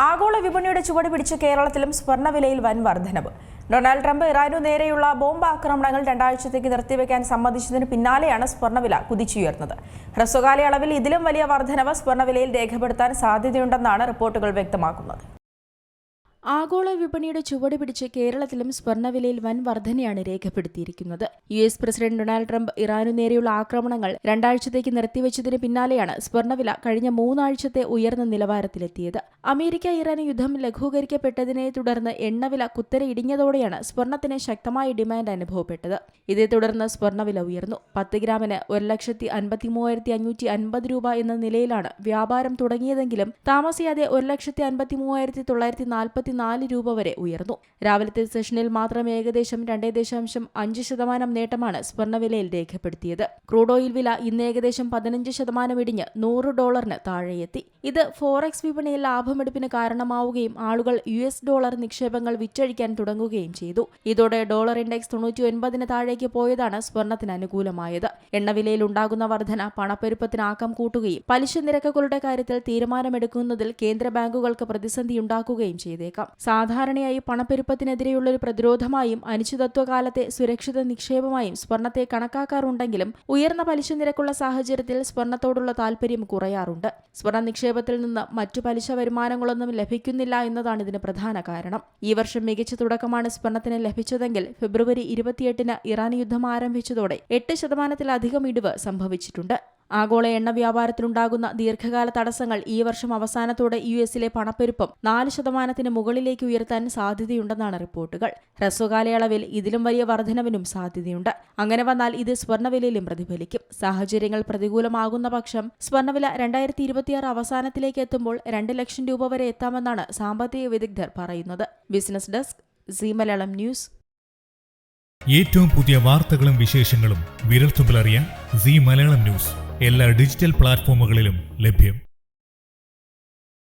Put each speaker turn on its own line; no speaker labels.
ആഗോള വിപണിയുടെ ചുവട് പിടിച്ച് കേരളത്തിലും സ്വർണ്ണവിലയിൽ വൻ വർധനവ്. ഡൊണാൾഡ് ട്രംപ് ഇറാനു നേരെയുള്ള ബോംബ് ആക്രമണങ്ങൾ 2 ആഴ്ചത്തേക്ക് നിർത്തിവെക്കാൻ സമ്മതിച്ചതിന് പിന്നാലെയാണ് സ്വർണ്ണവില കുതിച്ചുയർന്നത്. ഹ്രസ്വകാലയളവിൽ ഇതിലും വലിയ വർധനവ് സ്വർണ്ണവിലയിൽ രേഖപ്പെടുത്താൻ സാധ്യതയുണ്ടെന്നാണ് റിപ്പോർട്ടുകൾ വ്യക്തമാക്കുന്നത്. ആഗോള വിപണിയുടെ ചുവട് പിടിച്ച് കേരളത്തിലും സ്വർണ്ണവിലയിൽ വൻ വർധനയാണ് രേഖപ്പെടുത്തിയിരിക്കുന്നത്. US പ്രസിഡന്റ് ഡൊണാൾഡ് ട്രംപ് ഇറാനു നേരെയുള്ള ആക്രമണങ്ങൾ 2 ആഴ്ചത്തേക്ക് നിർത്തിവെച്ചതിന് പിന്നാലെയാണ് സ്വർണ്ണവില കഴിഞ്ഞ 3 ആഴ്ചത്തെ ഉയർന്ന നിലവാരത്തിലെത്തിയത്. അമേരിക്ക ഇറാൻ യുദ്ധം ലഘൂകരിക്കപ്പെട്ടതിനെ തുടർന്ന് എണ്ണവില കുത്തനെ ഇടിഞ്ഞതോടെയാണ് സ്വർണ്ണത്തിന് ശക്തമായ ഡിമാൻഡ് അനുഭവപ്പെട്ടത്. ഇതേ തുടർന്ന് സ്വർണ്ണവില ഉയർന്നു. 10 ഗ്രാമിന് 1,53,550 രൂപ എന്ന നിലയിലാണ് വ്യാപാരം തുടങ്ങിയതെങ്കിലും താമസിയാതെ 1,53,944 രൂപ വരെ ഉയർന്നു. രാവിലത്തെ സെഷനിൽ മാത്രം ഏകദേശം 2.5% നേട്ടമാണ് സ്വർണ്ണവിലയിൽ രേഖപ്പെടുത്തിയത്. ക്രൂഡ് ഓയിൽ വില ഇന്ന് ഏകദേശം 15% ഇടിഞ്ഞ് $100 താഴെയെത്തി. ഇത് ഫോറക്സ് വിപണിയിൽ ലാഭമെടുപ്പിന് കാരണമാവുകയും ആളുകൾ US ഡോളർ നിക്ഷേപങ്ങൾ വിറ്റഴിക്കാൻ തുടങ്ങുകയും ചെയ്തു. ഇതോടെ ഡോളർ ഇൻഡെക്സ് 99 താഴേക്ക് പോയതാണ് സ്വർണ്ണത്തിന് അനുകൂലമായത്. എണ്ണവിലയിൽ ഉണ്ടാകുന്ന വർധന പണപ്പെരുപ്പത്തിന് ആക്കം കൂട്ടുകയും പലിശ നിരക്കുകളുടെ കാര്യത്തിൽ തീരുമാനമെടുക്കുന്നതിൽ കേന്ദ്ര ബാങ്കുകൾക്ക് പ്രതിസന്ധിയുണ്ടാക്കുകയും ചെയ്തേക്കാം. സാധാരണയായി പണപ്പെരുപ്പത്തിനെതിരെയുള്ള ഒരു പ്രതിരോധമായും അനിശ്ചിതത്വകാലത്തെ സുരക്ഷിത നിക്ഷേപമായും സ്വർണ്ണത്തെ കണക്കാക്കാറുണ്ടെങ്കിലും ഉയർന്ന പലിശ നിരക്കുള്ള സാഹചര്യത്തിൽ സ്വർണ്ണത്തോടുള്ള താൽപര്യം കുറയാറുണ്ട്. സ്വർണ്ണ നിക്ഷേപത്തിൽ നിന്ന് മറ്റു പലിശ വരുമാനങ്ങളൊന്നും ലഭിക്കുന്നില്ല എന്നതാണ് ഇതിന് പ്രധാന കാരണം. ഈ വർഷം മികച്ച തുടക്കമാണ് സ്വർണ്ണത്തിന് ലഭിച്ചതെങ്കിൽ ഫെബ്രുവരി 28-ന് ഇറാൻ യുദ്ധം ആരംഭിച്ചതോടെ 8%-ലധികം ഇടിവ് സംഭവിച്ചിട്ടുണ്ട്. ആഗോള എണ്ണ വ്യാപാരത്തിലുണ്ടാകുന്ന ദീർഘകാല തടസ്സങ്ങൾ ഈ വർഷം അവസാനത്തോടെ US-ലെ പണപ്പെരുപ്പം 4%-ന് മുകളിലേക്ക് ഉയർത്താൻ സാധ്യതയുണ്ടെന്നാണ് റിപ്പോർട്ടുകൾ. ഹ്രസ്വകാലയളവിൽ ഇതിലും വലിയ വർധനവിനും സാധ്യതയുണ്ട്. അങ്ങനെ വന്നാൽ ഇത് സ്വർണ്ണവിലയിലും പ്രതിഫലിക്കും. സാഹചര്യങ്ങൾ പ്രതികൂലമാകുന്ന പക്ഷം സ്വർണ്ണവില 2026 അവസാനത്തിലേക്ക് എത്തുമ്പോൾ 2 ലക്ഷം രൂപ വരെ എത്താമെന്നാണ് സാമ്പത്തിക വിദഗ്ധർ പറയുന്നത്. Business desk, Zee Malayalam news.
ഏറ്റവും പുതിയ വാർത്തകളും വിശേഷങ്ങളും വിരൽത്തുമ്പിലറിയാൻ സീ മലയാളം ന്യൂസ് എല്ലാ ഡിജിറ്റൽ പ്ലാറ്റ്ഫോമുകളിലും ലഭ്യം.